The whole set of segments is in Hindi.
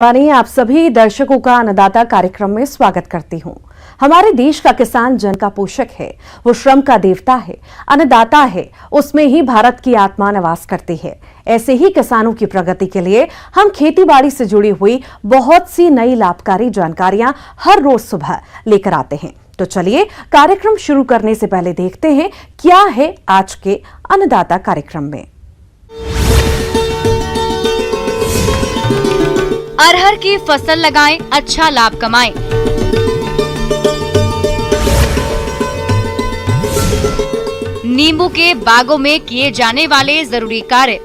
आप सभी दर्शकों का अन्नदाता कार्यक्रम में स्वागत करती हूं। हमारे देश का किसान जन का पोषक है, वो श्रम का देवता है, अन्नदाता है, उसमें ही भारत की आत्मा निवास करती है। ऐसे ही किसानों की प्रगति के लिए हम खेतीबाड़ी से जुड़ी हुई बहुत सी नई लाभकारी जानकारियां हर रोज सुबह लेकर आते हैं। तो चलिए कार्यक्रम शुरू करने से पहले देखते हैं क्या है आज के अन्नदाता कार्यक्रम में। अरहर की फसल लगाएं, अच्छा लाभ कमाएं। नींबू के बागों में किए जाने वाले जरूरी कार्य।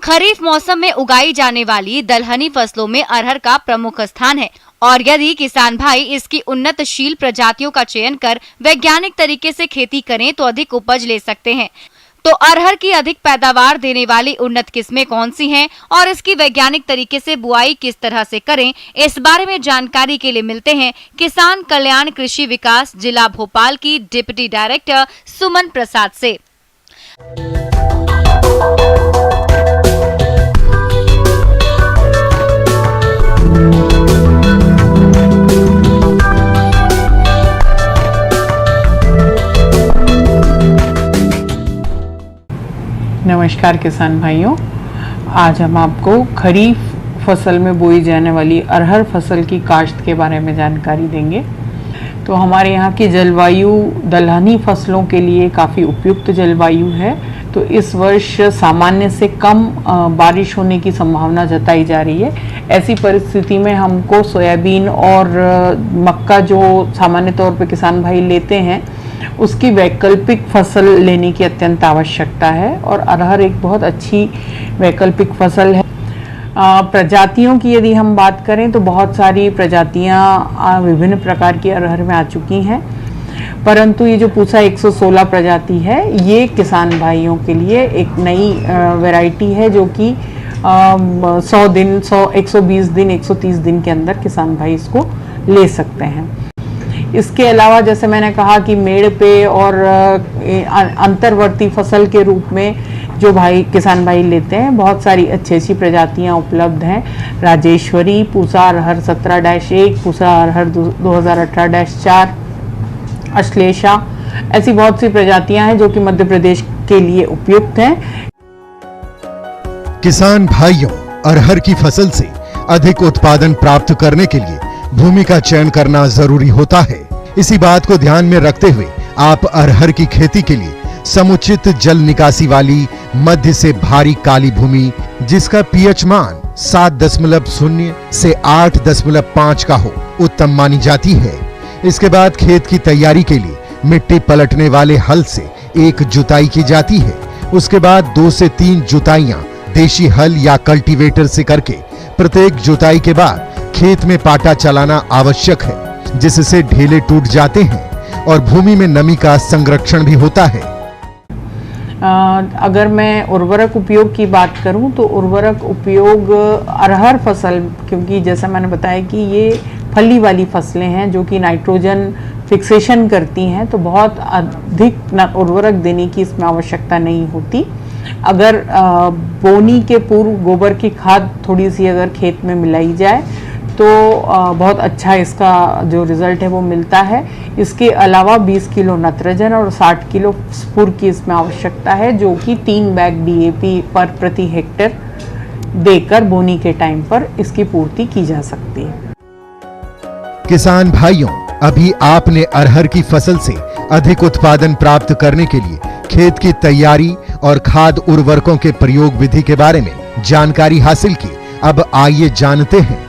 खरीफ मौसम में उगाई जाने वाली दलहनी फसलों में अरहर का प्रमुख स्थान है और यदि किसान भाई इसकी उन्नतशील प्रजातियों का चयन कर वैज्ञानिक तरीके से खेती करें तो अधिक उपज ले सकते हैं। तो अरहर की अधिक पैदावार देने वाली उन्नत किस्में कौन सी हैं और इसकी वैज्ञानिक तरीके से बुआई किस तरह से करें, इस बारे में जानकारी के लिए मिलते हैं किसान कल्याण कृषि विकास जिला भोपाल की डिप्टी डायरेक्टर सुमन प्रसाद से। नमस्कार किसान भाइयों, आज हम आपको खरीफ फसल में बोई जाने वाली अरहर फसल की काश्त के बारे में जानकारी देंगे। तो हमारे यहाँ की जलवायु दलहनी फसलों के लिए काफ़ी उपयुक्त जलवायु है। तो इस वर्ष सामान्य से कम बारिश होने की संभावना जताई जा रही है। ऐसी परिस्थिति में हमको सोयाबीन और मक्का जो सामान्य तौर पर किसान भाई लेते हैं उसकी वैकल्पिक फसल लेने की अत्यंत आवश्यकता है और अरहर एक बहुत अच्छी वैकल्पिक फसल है। प्रजातियों की यदि हम बात करें तो बहुत सारी प्रजातियां विभिन्न प्रकार की अरहर में आ चुकी हैं, परंतु ये जो पूसा 116 प्रजाति है ये किसान भाइयों के लिए एक नई वैरायटी है जो कि 100 दिन 120 दिन 130 दिन के अंदर किसान भाई इसको ले सकते हैं। इसके अलावा जैसे मैंने कहा कि मेड़ पे और अंतर्वर्ती फसल के रूप में जो किसान भाई लेते हैं बहुत सारी अच्छी प्रजातियां उपलब्ध हैं। राजेश्वरी, पूसा अरहर 17-1, पूसा अरहर 2018-4, अश्लेषा, ऐसी बहुत सी प्रजातियां हैं जो कि मध्य प्रदेश के लिए उपयुक्त हैं। किसान भाइयों, अरहर की फसल से अधिक उत्पादन प्राप्त करने के लिए भूमि का चयन करना जरूरी होता है। इसी बात को ध्यान में रखते हुए आप अरहर की खेती के लिए समुचित जल निकासी वाली मध्य से भारी काली भूमि जिसका पीएच मान 7.0 से 8.5 का हो उत्तम मानी जाती है। इसके बाद खेत की तैयारी के लिए मिट्टी पलटने वाले हल से एक जुताई की जाती है। उसके बाद 2 से 3 जुताइयां देशी हल या कल्टीवेटर से करके प्रत्येक जुताई के बाद खेत में पाटा चलाना आवश्यक है, जिससे ढेले टूट जाते हैं और भूमि में नमी का संरक्षण भी होता है। अगर मैं उर्वरक उपयोग की बात करूं तो उर्वरक उपयोग अरहर फसल, क्योंकि जैसा मैंने बताया कि ये फली वाली फसलें हैं जो कि नाइट्रोजन फिक्सेशन करती हैं, तो बहुत अधिक उर्वरक देने की इसमें आवश्यकता नहीं होती। अगर बोनी के पूर्व गोबर की खाद थोड़ी सी अगर खेत में मिलाई जाए तो बहुत अच्छा इसका जो रिज़ल्ट है वो मिलता है। इसके अलावा 20 किलो नत्रजन और 60 किलो स्फुर की इसमें आवश्यकता है, जो कि 3 बैग डीएपी पर प्रति हेक्टेयर देकर बोनी के टाइम पर इसकी पूर्ति की जा सकती है। किसान भाइयों, अभी आपने अरहर की फसल से अधिक उत्पादन प्राप्त करने के लिए खेत की तैयारी और खाद उर्वरकों के प्रयोग विधि के बारे में जानकारी हासिल की। अब आइए जानते हैं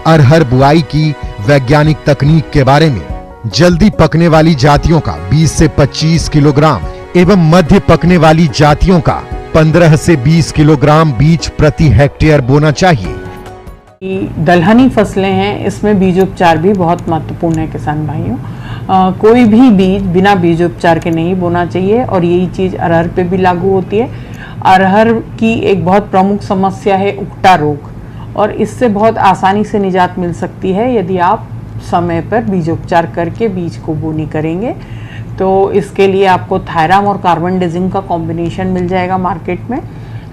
अरहर बुआई की वैज्ञानिक तकनीक के बारे में। जल्दी पकने वाली जातियों का 20 से 25 किलोग्राम एवं मध्य पकने वाली जातियों का 15 से 20 किलोग्राम बीज प्रति हेक्टेयर बोना चाहिए। दलहनी फसलें हैं, इसमें बीजोपचार भी बहुत महत्वपूर्ण है किसान भाइयों। कोई भी बीज बिना बीजोपचार के नहीं बोना चाहिए और यही चीज़ अरहर पे भी लागू होती है। अरहर की एक बहुत प्रमुख समस्या है उकटा रोग, और इससे बहुत आसानी से निजात मिल सकती है यदि आप समय पर बीजोपचार करके बीज को बोनी करेंगे। तो इसके लिए आपको थायराम और कार्बनडाजिम का कॉम्बिनेशन मिल जाएगा मार्केट में।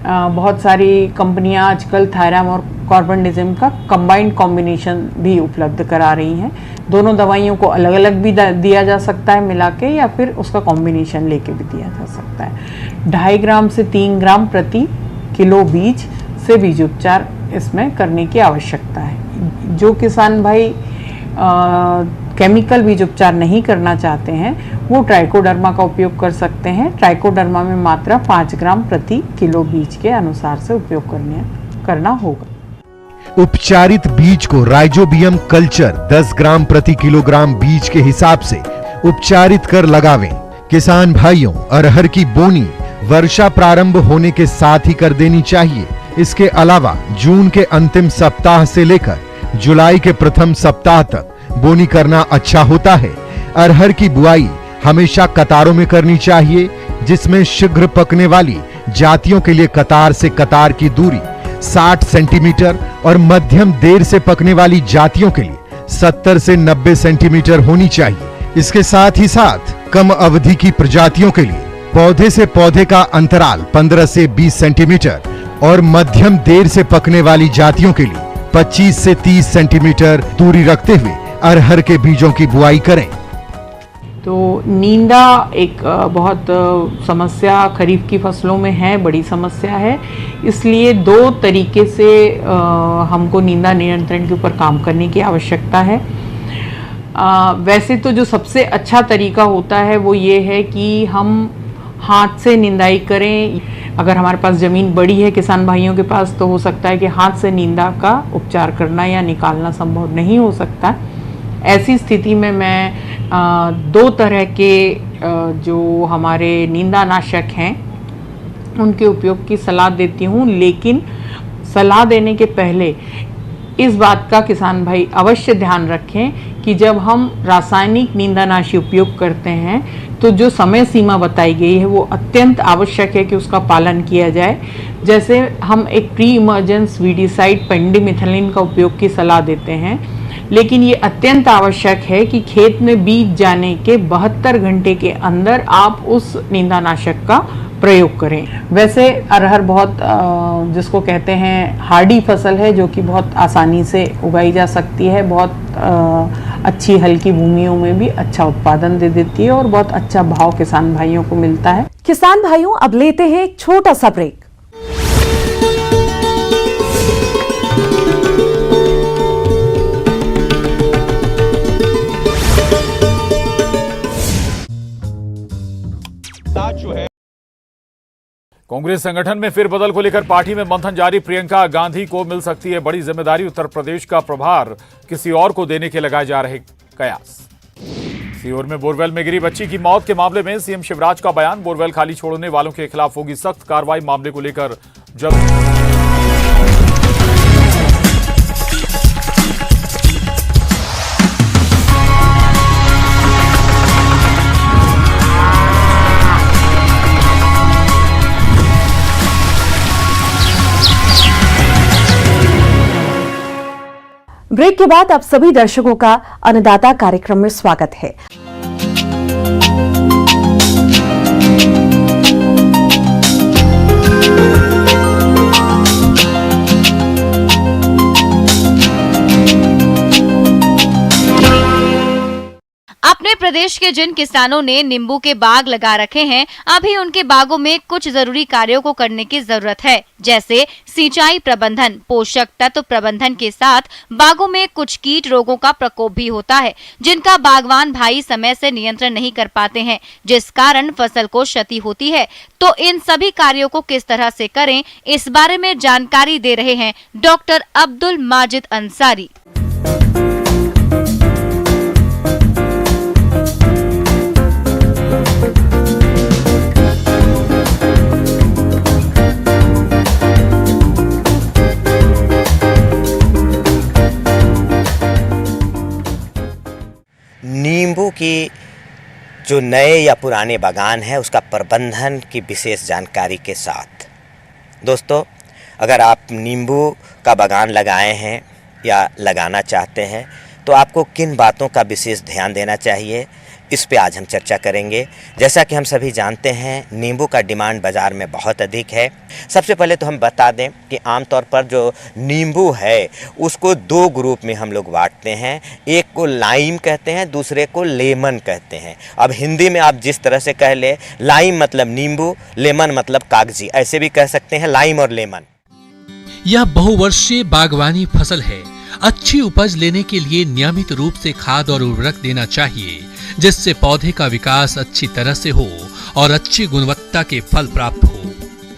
बहुत सारी कंपनियां आजकल थायराम और कार्बनडाजिम का कंबाइंड कॉम्बिनेशन भी उपलब्ध करा रही हैं। दोनों दवाइयों को अलग अलग भी दिया जा सकता है मिला के, या फिर उसका कॉम्बिनेशन लेके भी दिया जा सकता है। 2.5 ग्राम से 3 ग्राम प्रति किलो बीज से बीजोपचार इसमें करने की आवश्यकता है। जो किसान भाई केमिकल बीज उपचार नहीं करना चाहते हैं वो ट्राइकोडर्मा का उपयोग कर सकते हैं। ट्राइकोडर्मा में मात्रा 5 ग्राम प्रति किलो बीज के अनुसार से उपयोग करना होगा। उपचारित बीज को राइजोबियम कल्चर 10 ग्राम प्रति किलोग्राम बीज के हिसाब से उपचारित कर लगावें। किसान भाइयों, अरहर की बोनी वर्षा प्रारंभ होने के साथ ही कर देनी चाहिए। इसके अलावा जून के अंतिम सप्ताह से लेकर जुलाई के प्रथम सप्ताह तक बोनी करना अच्छा होता है। अरहर की बुआई हमेशा कतारों में करनी चाहिए, जिसमें शीघ्र पकने वाली जातियों के लिए कतार से कतार की दूरी 60 सेंटीमीटर और मध्यम देर से पकने वाली जातियों के लिए 70 से 90 सेंटीमीटर होनी चाहिए। इसके साथ ही साथ कम अवधि की प्रजातियों के लिए पौधे से पौधे का अंतराल 15 से 20 सेंटीमीटर और मध्यम देर से पकने वाली जातियों के लिए 25 से 30 सेंटीमीटर दूरी रखते हुए अरहर के बीजों की बुआई करें। तो नींदा एक बहुत समस्या खरीफ की फसलों में है, बड़ी समस्या है। इसलिए 2 तरीके से हमको नींदा नियंत्रण के ऊपर काम करने की आवश्यकता है। वैसे तो जो सबसे अच्छा तरीका होता है वो ये है कि हम हाथ से निंदाई करें। अगर हमारे पास ज़मीन बड़ी है किसान भाइयों के पास तो हो सकता है कि हाथ से नींदा का उपचार करना या निकालना संभव नहीं हो सकता। ऐसी स्थिति में मैं 2 तरह के जो हमारे नींदानाशक हैं उनके उपयोग की सलाह देती हूँ, लेकिन सलाह देने के पहले इस बात का किसान भाई अवश्य ध्यान रखें कि जब हम रासायनिक नींदानाशी उपयोग करते हैं तो जो समय सीमा बताई गई है वो अत्यंत आवश्यक है कि उसका पालन किया जाए। जैसे हम एक प्री इमर्जेंस वीडिसाइड पेंडिमिथलिन का उपयोग की सलाह देते हैं, लेकिन ये अत्यंत आवश्यक है कि खेत में बीज जाने के 72 घंटे के अंदर आप उस नींदानाशक का प्रयोग करें। वैसे अरहर बहुत जिसको कहते हैं हार्डी फसल है, जो कि बहुत आसानी से उगाई जा सकती है। बहुत अच्छी हल्की भूमियों में भी अच्छा उत्पादन दे देती है और बहुत अच्छा भाव किसान भाइयों को मिलता है। किसान भाइयों, अब लेते हैं एक छोटा सा ब्रेक। कांग्रेस संगठन में फिर बदल को लेकर पार्टी में मंथन जारी। प्रियंका गांधी को मिल सकती है बड़ी जिम्मेदारी। उत्तर प्रदेश का प्रभार किसी और को देने के लगाए जा रहे कयास। सीहोर में बोरवेल में गिरी बच्ची की मौत के मामले में सीएम शिवराज का बयान। बोरवेल खाली छोड़ने वालों के खिलाफ होगी सख्त कार्रवाई। मामले को लेकर जब ब्रेक के बाद आप सभी दर्शकों का अन्नदाता कार्यक्रम में स्वागत है। अपने प्रदेश के जिन किसानों ने नींबू के बाग लगा रखे हैं, अभी उनके बागों में कुछ जरूरी कार्यों को करने की जरूरत है, जैसे सिंचाई प्रबंधन, पोषक तत्व प्रबंधन के साथ बागों में कुछ कीट रोगों का प्रकोप भी होता है, जिनका बागवान भाई समय से नियंत्रण नहीं कर पाते हैं, जिस कारण फसल को क्षति होती है। तो इन सभी कार्यों को किस तरह से करें, इस बारे में जानकारी दे रहे हैं डॉक्टर अब्दुल माजिद अंसारी। नींबू की जो नए या पुराने बागान है उसका प्रबंधन की विशेष जानकारी के साथ। दोस्तों, अगर आप नींबू का बागान लगाए हैं या लगाना चाहते हैं तो आपको किन बातों का विशेष ध्यान देना चाहिए, इस पे आज हम चर्चा करेंगे। जैसा कि हम सभी जानते हैं नींबू का डिमांड बाज़ार में बहुत अधिक है। सबसे पहले तो हम बता दें कि आमतौर पर जो नींबू है उसको दो ग्रुप में हम लोग बांटते हैं। एक को लाइम कहते हैं, दूसरे को लेमन कहते हैं। अब हिंदी में आप जिस तरह से कह ले, लाइम मतलब नींबू, लेमन मतलब कागजी, ऐसे भी कह सकते हैं, लाइम और लेमन। यह बहुवर्षीय बागवानी फसल है। अच्छी उपज लेने के लिए नियमित रूप से खाद और उर्वरक देना चाहिए, जिससे पौधे का विकास अच्छी तरह से हो और अच्छी गुणवत्ता के फल प्राप्त हो।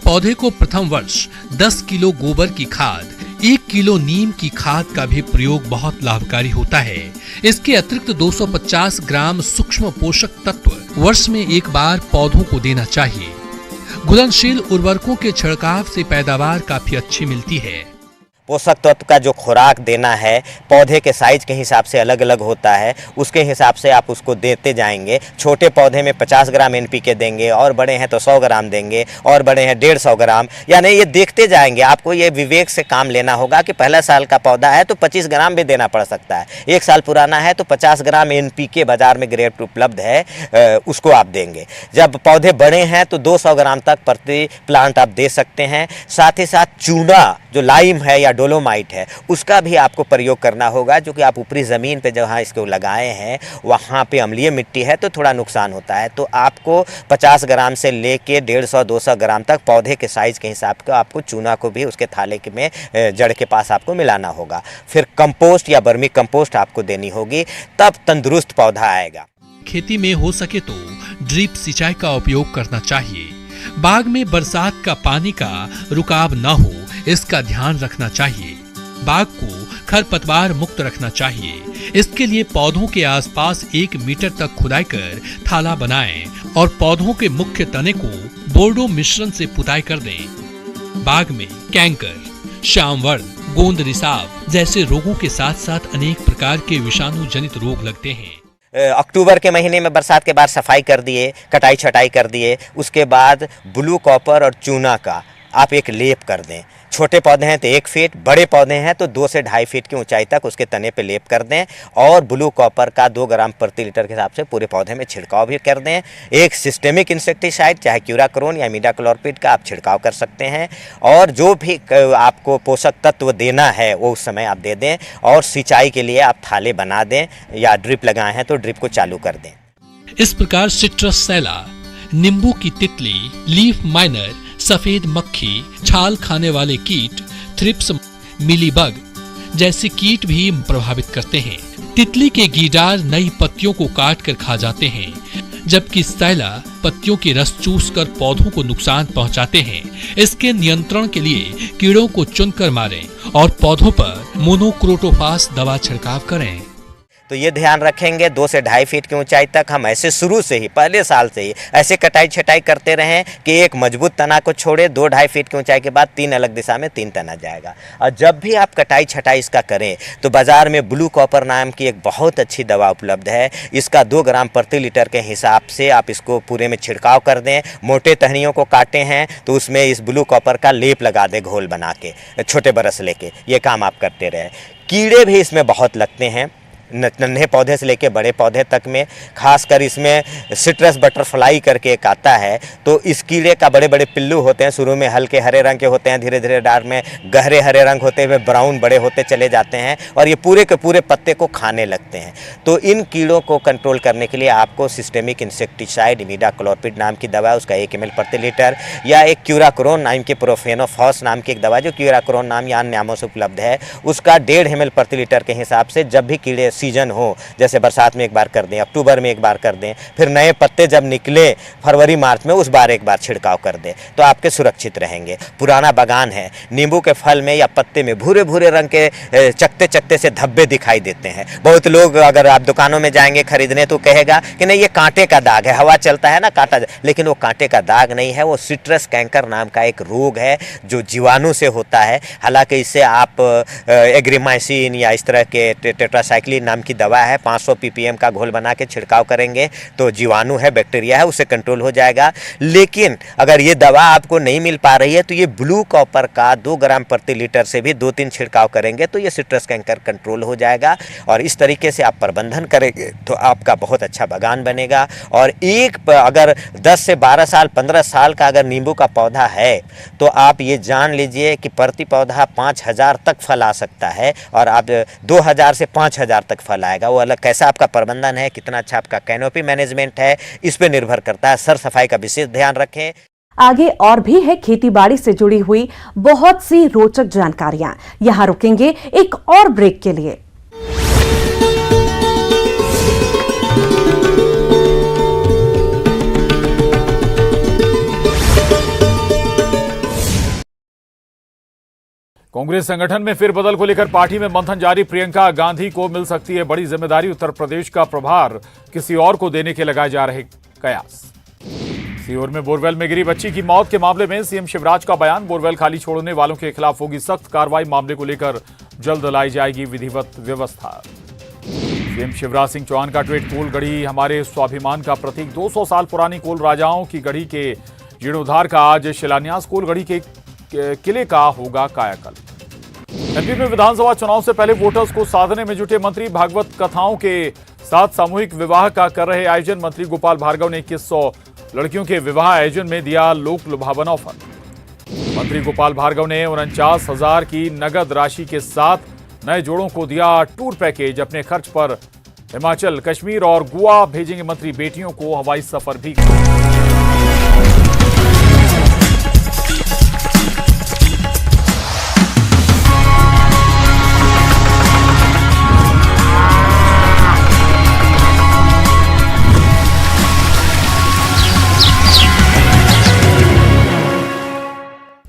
पौधे को प्रथम वर्ष 10 किलो गोबर की खाद, 1 किलो नीम की खाद का भी प्रयोग बहुत लाभकारी होता है। इसके अतिरिक्त 250 ग्राम सूक्ष्म पोषक तत्व वर्ष में एक बार पौधों को देना चाहिए। घुलनशील उर्वरकों के छिड़काव से पैदावार काफी अच्छी मिलती है। पोषक तत्व का जो खुराक देना है पौधे के साइज के हिसाब से अलग अलग होता है, उसके हिसाब से आप उसको देते जाएंगे। छोटे पौधे में 50 ग्राम NPK देंगे, और बड़े हैं तो 100 ग्राम देंगे, और बड़े हैं 150 ग्राम, यानी ये देखते जाएंगे। आपको ये विवेक से काम लेना होगा कि पहला साल का पौधा है तो 25 ग्राम भी देना पड़ सकता है, 1 साल पुराना है तो 50 ग्राम NPK बाजार में ग्रेड उपलब्ध है, उसको आप देंगे। जब पौधे बड़े हैं तो 200 ग्राम तक प्रति प्लांट आप दे सकते हैं। साथ ही साथ चूना जो लाइम है या डोलोमाइट है उसका भी आपको प्रयोग करना होगा, जो कि आप ऊपरी ज़मीन पे जहाँ इसको लगाए हैं वहाँ पे अम्लीय मिट्टी है तो थोड़ा नुकसान होता है। तो आपको 50 ग्राम से लेके 150-200 ग्राम तक पौधे के साइज़ के हिसाब का आपको चूना को भी उसके थाले में जड़ के पास आपको मिलाना होगा। फिर कंपोस्ट या वर्मी कंपोस्ट आपको देनी होगी, तब तंदुरुस्त पौधा आएगा। खेती में हो सके तो ड्रिप सिंचाई का उपयोग करना चाहिए। बाग में बरसात का पानी का रुकाव न हो, इसका ध्यान रखना चाहिए। बाग को खरपतवार मुक्त रखना चाहिए। इसके लिए पौधों के आसपास 1 मीटर तक खुदाई कर थाला बनाएं और पौधों के मुख्य तने को बोर्डो मिश्रण से पुताई कर दें। बाग में कैंकर, श्यामवर्ण, गोंद रिसाव जैसे रोगों के साथ साथ अनेक प्रकार के विषाणु जनित रोग लगते हैं। अक्टूबर के महीने में बरसात के बाद सफाई कर दिए, कटाई छटाई कर दिए, उसके बाद ब्लू कॉपर और चूना का आप एक लेप कर दें। छोटे पौधे हैं तो 1 फीट, बड़े पौधे हैं तो 2 से 2.5 फीट की ऊंचाई तक उसके तने पे लेप कर दें, और ब्लू कॉपर का 2 ग्राम प्रति लीटर के हिसाब से पूरे पौधे में छिड़काव भी कर दें। एक सिस्टेमिक इंसेक्टिसाइड चाहे क्यूराक्रोन या इमिडाक्लोरपिड का आप छिड़काव कर सकते हैं, और जो भी आपको पोषक तत्व देना है वो उस समय आप दे दें। और सिंचाई के लिए आप थाले बना दें, या ड्रिप लगाए हैं तो ड्रिप को चालू कर दें। इस प्रकार सिट्रस सैला, नींबू की तितली, लीफ माइनर, सफेद मक्खी, छाल खाने वाले कीट, थ्रिप्स, मिलीबग जैसे कीट भी प्रभावित करते हैं। तितली के गीडार नई पत्तियों को काट कर खा जाते हैं, जबकि सैला पत्तियों के रस चूस कर पौधों को नुकसान पहुंचाते हैं। इसके नियंत्रण के लिए कीड़ों को चुनकर मारें और पौधों पर मोनोक्रोटोफास दवा छिड़काव करें। तो ये ध्यान रखेंगे 2 से 2.5 फीट की ऊंचाई तक हम ऐसे शुरू से ही पहले साल से ही ऐसे कटाई छटाई करते रहें कि एक मजबूत तना को छोड़े 2-2.5 फीट की ऊंचाई के बाद 3 अलग दिशा में 3 तना जाएगा। और जब भी आप कटाई छटाई इसका करें तो बाजार में ब्लू कॉपर नाम की एक बहुत अच्छी दवा उपलब्ध है। इसका 2 ग्राम प्रति लीटर के हिसाब से आप इसको पूरे में छिड़काव कर दें। मोटे टहनियों को काटे हैं तो उसमें इस ब्लू कॉपर का लेप लगा दें घोल बना के, छोटे बरस लेके। ये काम आप करते रहे। कीड़े भी इसमें बहुत लगते हैं, नन्हे पौधे से लेके बड़े पौधे तक में। खासकर इसमें सिट्रस बटरफ्लाई करके एक आता है, तो इस कीड़े का बड़े बड़े पिल्लू होते हैं। शुरू में हल्के हरे रंग के होते हैं, धीरे धीरे डार्क में गहरे हरे रंग होते हुए ब्राउन बड़े होते चले जाते हैं, और ये पूरे के पूरे पत्ते को खाने लगते हैं। तो इन कीड़ों को कंट्रोल करने के लिए आपको सिस्टेमिक इंसेक्टिसाइड इमिडाक्लोरपिड नाम की दवा, उसका 1 ml प्रति लीटर, या एक क्यूराक्रोन नाम की प्रोफेनोफॉस नाम की एक दवा जो क्यूराक्रोन नाम या अन्य नामों से उपलब्ध है, उसका 1.5 ml प्रति लीटर के हिसाब से जब भी कीड़े सीजन हो, जैसे बरसात में एक बार कर दें, अक्टूबर में एक बार कर दें, फिर नए पत्ते जब निकले फरवरी मार्च में उस बार एक बार छिड़काव कर दें, तो आपके सुरक्षित रहेंगे। पुराना बागान है, नींबू के फल में या पत्ते में भूरे भूरे रंग के चकते चकते से धब्बे दिखाई देते हैं। बहुत लोग अगर आप दुकानों में जाएंगे खरीदने तो कहेगा कि नहीं ये कांटे का दाग है, हवा चलता है ना कांटा, लेकिन वो कांटे का दाग नहीं है, वो सिट्रस कैंकर नाम का एक रोग है जो जीवाणु से होता है। हालांकि इससे आप एग्रीमाइसिन या इस तरह के टेट्रासाइक्लिन नाम की दवा है, 500 ppm का घोल बना के छिड़काव करेंगे तो जीवाणु है, बैक्टीरिया है, उससे कंट्रोल हो जाएगा। लेकिन अगर ये दवा आपको नहीं मिल पा रही है तो ये ब्लू कॉपर का 2 ग्राम प्रति लीटर से भी 2-3 छिड़काव करेंगे तो ये सिट्रस कैंकर कंट्रोल हो जाएगा। और इस तरीके से आप प्रबंधन करेंगे तो आपका बहुत अच्छा बागान बनेगा। और अगर 10 से 12 साल 15 साल का अगर नींबू का पौधा है तो आप ये जान लीजिए कि प्रति पौधा 5000 तक फल आ सकता है और आप 2000 से 5000 तक फल आएगा। वो अलग कैसा आपका प्रबंधन है, कितना अच्छा आपका कैनोपी मैनेजमेंट है, इस पे निर्भर करता है। सर सफाई का विशेष ध्यान रखें। आगे और भी है खेतीबाड़ी से जुड़ी हुई बहुत सी रोचक जानकारियां। यहां रुकेंगे एक और ब्रेक के लिए। कांग्रेस संगठन में फिर बदल को लेकर पार्टी में मंथन जारी। प्रियंका गांधी को मिल सकती है बड़ी जिम्मेदारी। उत्तर प्रदेश का प्रभार किसी और को देने के लगाए जा रहे कयास। सीहोर में बोरवेल में गिरी बच्ची की मौत के मामले में सीएम शिवराज का बयान। बोरवेल खाली छोड़ने वालों के खिलाफ होगी सख्त कार्रवाई। मामले को लेकर जल्द लाई जाएगी विधिवत व्यवस्था। सीएम शिवराज सिंह चौहान का ट्वीट। कोल गढ़ी हमारे स्वाभिमान का प्रतीक। 200 साल पुरानी कोल राजाओं की गढ़ी के जीर्णोद्धार का आज शिलान्यास। कोल गढ़ी के किले का होगा कायाकल्प। एमपी में विधानसभा चुनाव से पहले वोटर्स को साधने में जुटे मंत्री। भागवत कथाओं के साथ सामूहिक विवाह का कर रहे आयोजन। मंत्री गोपाल भार्गव ने 2100 लड़कियों के विवाह आयोजन में दिया लोक लुभावन ऑफर। मंत्री गोपाल भार्गव ने 49,000 की नगद राशि के साथ नए जोड़ों को दिया टूर पैकेज। अपने खर्च पर हिमाचल, कश्मीर और गोवा भेजेंगे मंत्री। बेटियों को हवाई सफर भी।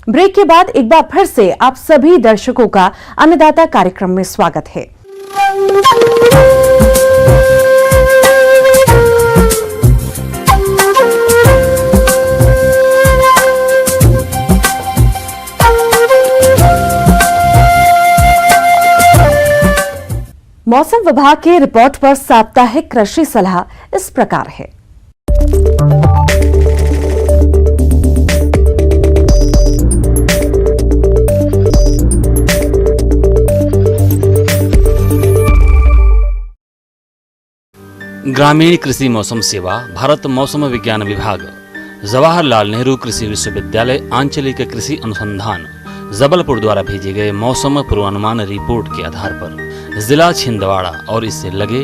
ब्रेक के बाद एक बार फिर से आप सभी दर्शकों का अन्नदाता कार्यक्रम में स्वागत है। मौसम विभाग के रिपोर्ट पर साप्ताहिक कृषि सलाह इस प्रकार है। ग्रामीण कृषि मौसम सेवा, भारत मौसम विज्ञान विभाग, जवाहरलाल नेहरू कृषि विश्वविद्यालय आंचलिक कृषि अनुसंधान जबलपुर द्वारा भेजे गए मौसम पूर्वानुमान रिपोर्ट के आधार पर जिला छिंदवाड़ा और इससे लगे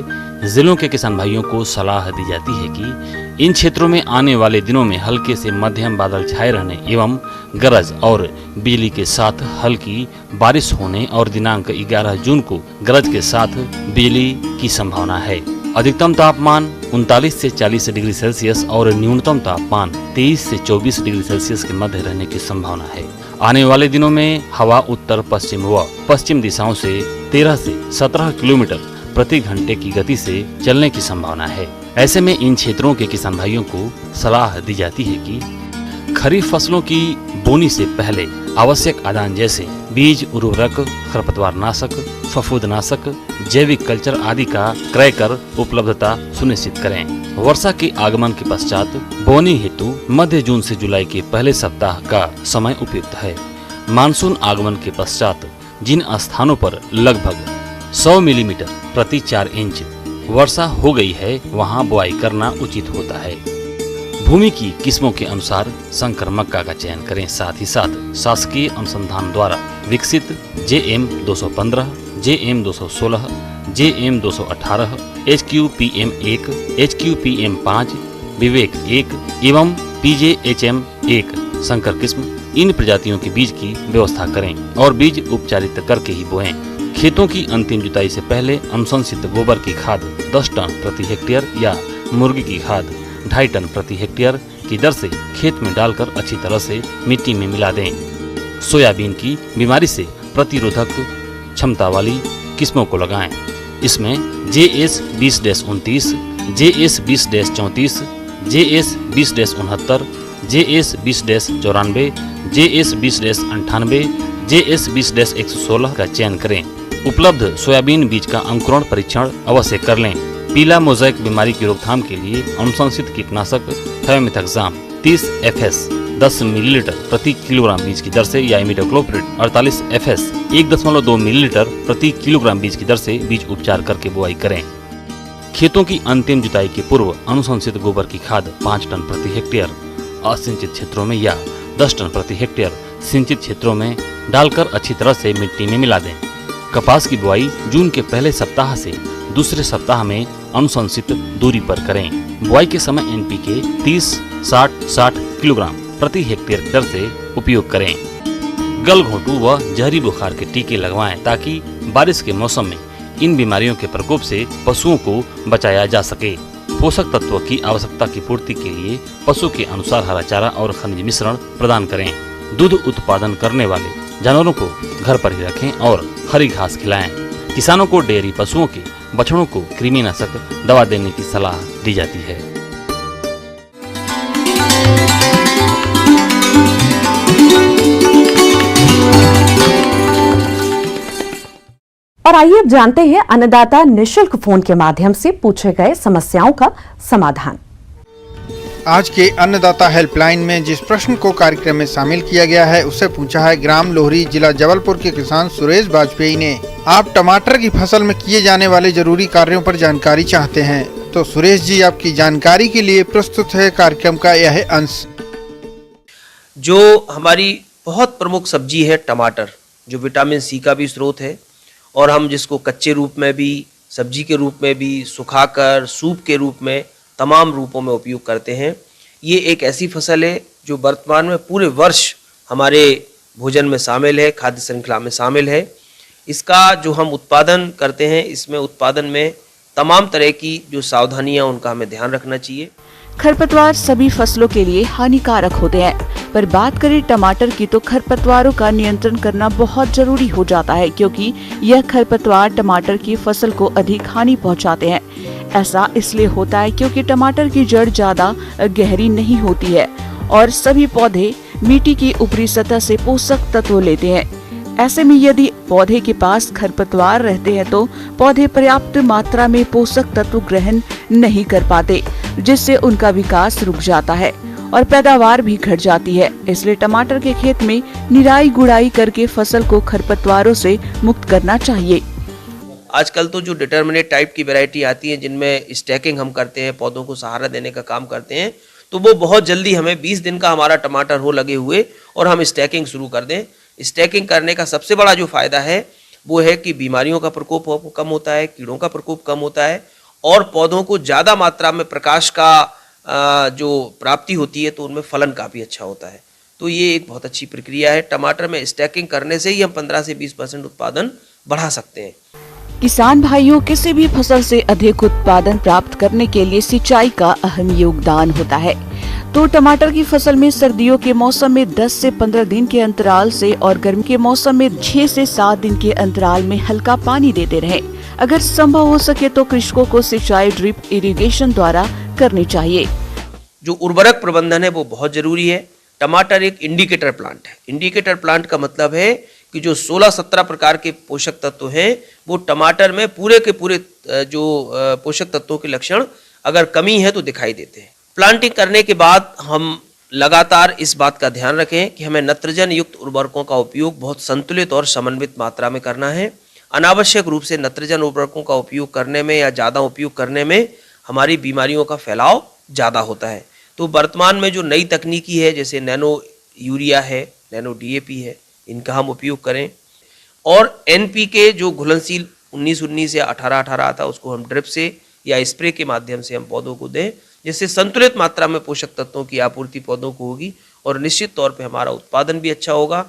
जिलों के किसान भाइयों को सलाह दी जाती है कि इन क्षेत्रों में आने वाले दिनों में हल्के से मध्यम बादल छाए रहने एवं गरज और बिजली के साथ हल्की बारिश होने और दिनांक 11 जून को गरज के साथ बिजली की संभावना है। अधिकतम तापमान 39 से 40 डिग्री सेल्सियस और न्यूनतम तापमान 23 से 24 डिग्री सेल्सियस के मध्य रहने की संभावना है। आने वाले दिनों में हवा उत्तर पश्चिम व पश्चिम दिशाओं से 13 से 17 किलोमीटर प्रति घंटे की गति से चलने की संभावना है। ऐसे में इन क्षेत्रों के किसान भाइयों को सलाह दी जाती है कि खरीफ फसलों की बोनी से पहले आवश्यक आदान जैसे बीज, उर्वरक, खरपतवार नाशक, फफूंदनाशक, जैविक कल्चर आदि का क्रय कर उपलब्धता सुनिश्चित करें। वर्षा के आगमन के पश्चात बोनी हेतु मध्य जून से जुलाई के पहले सप्ताह का समय उपयुक्त है। मानसून आगमन के पश्चात जिन स्थानों पर लगभग 100 मिलीमीटर प्रति 4 इंच वर्षा हो गई है वहां बुआई करना उचित होता है। भूमि की किस्मों के अनुसार संकर मक्का का चयन करें। साथ ही साथ शासकीय अनुसंधान द्वारा विकसित JM 215, JM 216, JM 218, HQPM 1, HQPM 5, विवेक 1 एवं PJHM 1 संकर किस्म इन प्रजातियों के बीज की व्यवस्था करें और बीज उपचारित करके ही बोएं। खेतों की अंतिम जुताई से पहले अनुशंसित गोबर की खाद 10 टन प्रति हेक्टेयर या मुर्गी की खाद 2.5 टन प्रति हेक्टेयर की दर से खेत में डालकर अच्छी तरह से मिट्टी में मिला दें। सोयाबीन की बीमारी से प्रतिरोधक क्षमता वाली किस्मों को लगाएं। इसमें JS 20-29, JS 20-34, JS 20-69, JS 20-94, JS 20-98, JS 20-116 का चयन करें। उपलब्ध सोयाबीन बीज का अंकुरण परीक्षण अवश्य कर लें। पीला मोज़ेक बीमारी की रोकथाम के लिए अनुशंसित कीटनाशक थायोमेथाक्साम 30 FS 10 मिलीलीटर प्रति किलोग्राम बीज की दर से या इमिडाक्लोप्रिड 48 FS 1.2 मिलीलीटर प्रति किलोग्राम बीज की दर से बीज उपचार करके बुआई करें। खेतों की अंतिम जुताई के पूर्व अनुशंसित गोबर की खाद 5 टन प्रति हेक्टेयर असिंचित क्षेत्रों में या 10 टन प्रति हेक्टेयर सिंचित क्षेत्रों में डालकर अच्छी तरह से मिट्टी में मिला दें। कपास की बुआई जून के पहले सप्ताह से दूसरे सप्ताह में अनुशंसित दूरी पर करें। बुआई के समय NPK 30-60-60 किलोग्राम प्रति हेक्टेयर की दर से उपयोग करें। गलघोंटू व जहरी बुखार के टीके लगवाएं ताकि बारिश के मौसम में इन बीमारियों के प्रकोप से पशुओं को बचाया जा सके। पोषक तत्वों की आवश्यकता की पूर्ति के लिए पशु के अनुसार हरा चारा और खनिज मिश्रण प्रदान करें। दूध उत्पादन करने वाले जानवरों को घर पर ही रखें और हरी घास खिलाएं। किसानों को डेयरी पशुओं के बछड़ों को कृमिनाशक दवा देने की सलाह दी जाती है। और आइए अब जानते हैं अन्नदाता निशुल्क फोन के माध्यम से पूछे गए समस्याओं का समाधान। आज के अन्नदाता हेल्पलाइन में जिस प्रश्न को कार्यक्रम में शामिल किया गया है उसे पूछा है ग्राम लोहरी जिला जबलपुर के किसान सुरेश वाजपेयी ने। आप टमाटर की फसल में किए जाने वाले जरूरी कार्यों पर जानकारी चाहते हैं तो सुरेश जी आपकी जानकारी के लिए प्रस्तुत है कार्यक्रम का यह अंश। जो हमारी बहुत प्रमुख सब्जी है टमाटर, जो विटामिन सी का भी स्रोत है और हम जिसको कच्चे रूप में भी, सब्जी के रूप में भी, सुखाकर सूप के रूप में, तमाम रूपों में उपयोग करते हैं। ये एक ऐसी फसल है जो वर्तमान में पूरे वर्ष हमारे भोजन में शामिल है, खाद्य श्रृंखला में शामिल है। इसका जो हम उत्पादन करते हैं, इसमें उत्पादन में तमाम तरह की जो सावधानियां उनका हमें ध्यान रखना चाहिए। खरपतवार सभी फसलों के लिए हानिकारक होते हैं, पर बात करें टमाटर की तो खरपतवारों का नियंत्रण करना बहुत जरूरी हो जाता है, क्योंकि यह खरपतवार टमाटर की फसल को अधिक हानि पहुंचाते हैं। ऐसा इसलिए होता है क्योंकि टमाटर की जड़ ज्यादा गहरी नहीं होती है और सभी पौधे मिट्टी की ऊपरी सतह से पोषक तत्व लेते हैं। ऐसे में यदि पौधे के पास खरपतवार रहते हैं तो पौधे पर्याप्त मात्रा में पोषक तत्व ग्रहण नहीं कर पाते, जिससे उनका विकास रुक जाता है और पैदावार भी घट जाती है। इसलिए टमाटर के खेत में निराई गुड़ाई करके फसल को खरपतवारों से मुक्त करना चाहिए। आजकल तो जो डिटर्मिनेट टाइप की वैरायटी आती है जिनमें स्टैकिंग हम करते हैं, पौधों को सहारा देने का काम करते हैं, तो वो बहुत जल्दी हमें 20 दिन का हमारा टमाटर हो लगे हुए और हम स्टैकिंग शुरू कर दें। स्टैकिंग करने का सबसे बड़ा जो फायदा है वो है कि बीमारियों का प्रकोप कम होता है, कीड़ों का प्रकोप कम होता है और पौधों को ज़्यादा मात्रा में प्रकाश का जो प्राप्ति होती है तो उनमें फलन काफ़ी अच्छा होता है। तो ये एक बहुत अच्छी प्रक्रिया है। टमाटर में स्टैकिंग करने से ही हम 15 से 20% उत्पादन बढ़ा सकते हैं। किसान भाइयों, किसी भी फसल से अधिक उत्पादन प्राप्त करने के लिए सिंचाई का अहम योगदान होता है। तो टमाटर की फसल में सर्दियों के मौसम में 10 से 15 दिन के अंतराल से और गर्मी के मौसम में 6 से 7 दिन के अंतराल में हल्का पानी देते रहें। अगर संभव हो सके तो कृषकों को सिंचाई ड्रिप इरिगेशन द्वारा करनी चाहिए। जो उर्वरक प्रबंधन है वो बहुत जरूरी है। टमाटर एक इंडिकेटर प्लांट है। इंडिकेटर प्लांट का मतलब है कि जो 16-17 प्रकार के पोषक तत्व हैं वो टमाटर में पूरे के पूरे जो पोषक तत्वों के लक्षण अगर कमी है तो दिखाई देते हैं। प्लांटिंग करने के बाद हम लगातार इस बात का ध्यान रखें कि हमें नत्रजन युक्त उर्वरकों का उपयोग बहुत संतुलित और समन्वित मात्रा में करना है। अनावश्यक रूप से नत्रजन उर्वरकों का उपयोग करने में या ज़्यादा उपयोग करने में हमारी बीमारियों का फैलाव ज़्यादा होता है। तो वर्तमान में जो नई तकनीकी है जैसे नैनो यूरिया है, नैनो DAP है, इनका हम उपयोग करें और NPK जो घुलनशील 19-19 या 18-18 आता है उसको हम ड्रिप से या स्प्रे के माध्यम से हम पौधों को दें, जिससे संतुलित मात्रा में पोषक तत्वों की आपूर्ति पौधों को होगी और निश्चित तौर पे हमारा उत्पादन भी अच्छा होगा।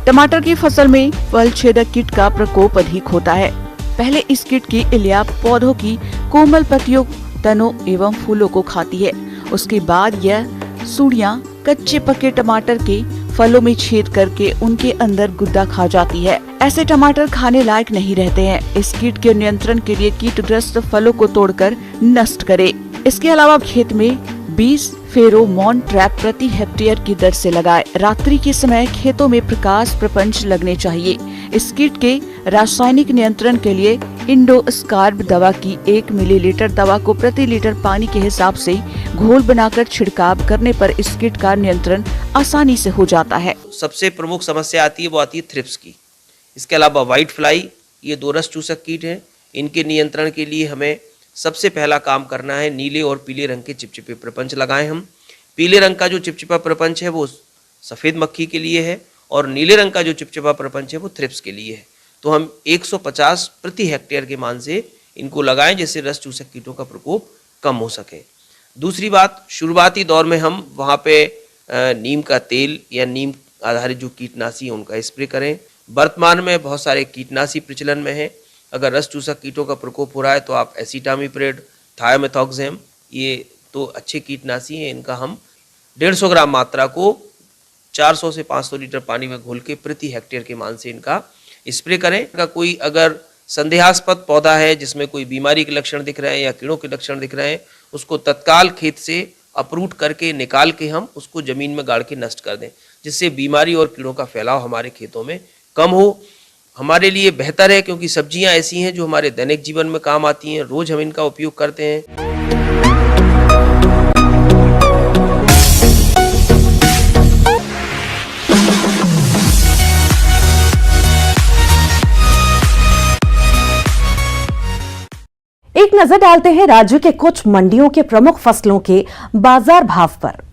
टमाटर की फसल में फल छेदक कीट का प्रकोप अधिक होता है। पहले इस कीट की इलिया पौधों की कोमल पत्तियों, तनों एवं फूलों को खाती है। उसके बाद यह सूड़ियां कच्चे पके टमाटर के फलों में छेद करके उनके अंदर गुद्दा खा जाती है। ऐसे टमाटर खाने लायक नहीं रहते हैं। इस कीट के नियंत्रण के लिए कीटग्रस्त फलों को तोड़कर नष्ट करें। इसके अलावा खेत में 20 फेरोमोन ट्रैप प्रति हेक्टेयर की दर से लगाए। रात्रि के समय खेतों में प्रकाश प्रपंच लगने चाहिए। इस कीट के रासायनिक नियंत्रण के लिए इंडोस्कार्ब दवा की 1 मिलीलीटर दवा को प्रति लीटर पानी के हिसाब से घोल बनाकर छिड़काव करने पर इस कीट का नियंत्रण आसानी से हो जाता है। सबसे प्रमुख समस्या आती है वो आती है थ्रिप्स की। इसके अलावा व्हाइट फ्लाई, ये 2 रस चूसक कीट हैं। इनके नियंत्रण के लिए हमें सबसे पहला काम करना है नीले और पीले रंग के चिपचिपे प्रपंच लगाएं हम। पीले रंग का जो चिपचिपा प्रपंच है वो सफ़ेद मक्खी के लिए है और नीले रंग का जो चिपचिपा प्रपंच है वो थ्रिप्स के लिए है। तो हम 150 प्रति हेक्टेयर के मान से इनको लगाएं जिससे रस चूसक कीटों का प्रकोप कम हो सके। दूसरी बात, शुरुआती दौर में हम वहाँ पे नीम का तेल या नीम आधारित जो कीटनाशी है उनका स्प्रे करें। वर्तमान में बहुत सारे कीटनाशी प्रचलन में है। अगर रस चूसक कीटों का प्रकोप हो रहा है तो आप एसिटामिप्रिड, थायोमेथॉक्सैम, ये तो अच्छे कीटनाशी हैं। इनका हम 150 ग्राम मात्रा को 400 से 500 लीटर पानी में घोल के प्रति हेक्टेयर के मान से इनका स्प्रे करें। इनका कोई अगर संदेहास्पद पौधा है जिसमें कोई बीमारी के लक्षण दिख रहे हैं या कीड़ों के लक्षण दिख रहे हैं, उसको तत्काल खेत से अपरूट करके निकाल के हम उसको जमीन में गाड़ के नष्ट कर दें, जिससे बीमारी और कीड़ों का फैलाव हमारे खेतों में कम हो। हमारे लिए बेहतर है क्योंकि सब्जियां ऐसी हैं जो हमारे दैनिक जीवन में काम आती हैं, रोज हम इनका उपयोग करते हैं। एक नजर डालते हैं राज्य के कुछ मंडियों के प्रमुख फसलों के बाजार भाव पर।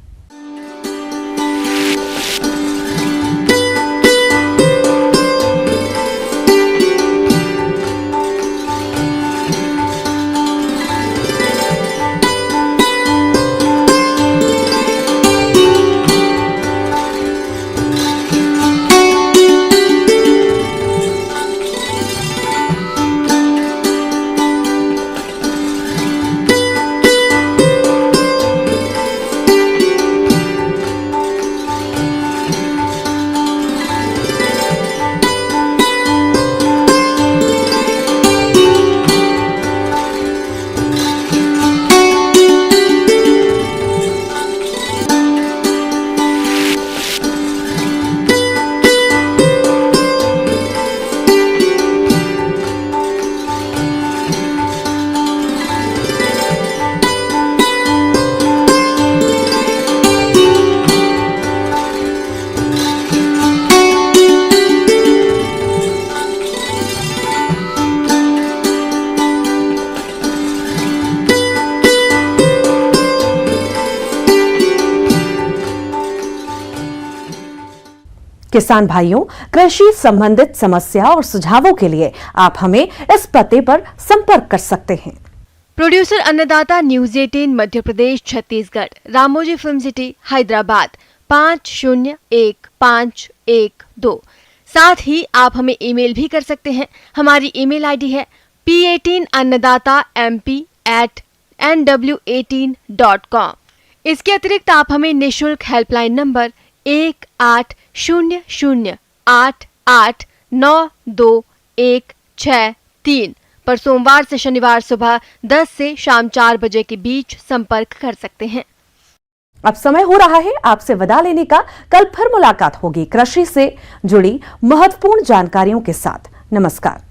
किसान भाइयों, कृषि संबंधित समस्या और सुझावों के लिए आप हमें इस पते पर संपर्क कर सकते हैं। प्रोड्यूसर अन्नदाता news 18 Madhya Pradesh Chhattisgarh, Ramoji film city Hyderabad 501512। साथ ही आप हमें ईमेल भी कर सकते हैं। हमारी ईमेल आईडी है p18annadatamp@nw18.com। इसके अतिरिक्त आप हमें निःशुल्क हेल्पलाइन नंबर 180088926163 पर सोमवार से शनिवार सुबह 10 से शाम 4 बजे के बीच संपर्क कर सकते हैं। अब समय हो रहा है आपसे विदा लेने का। कल फिर मुलाकात होगी कृषि से जुड़ी महत्वपूर्ण जानकारियों के साथ। नमस्कार।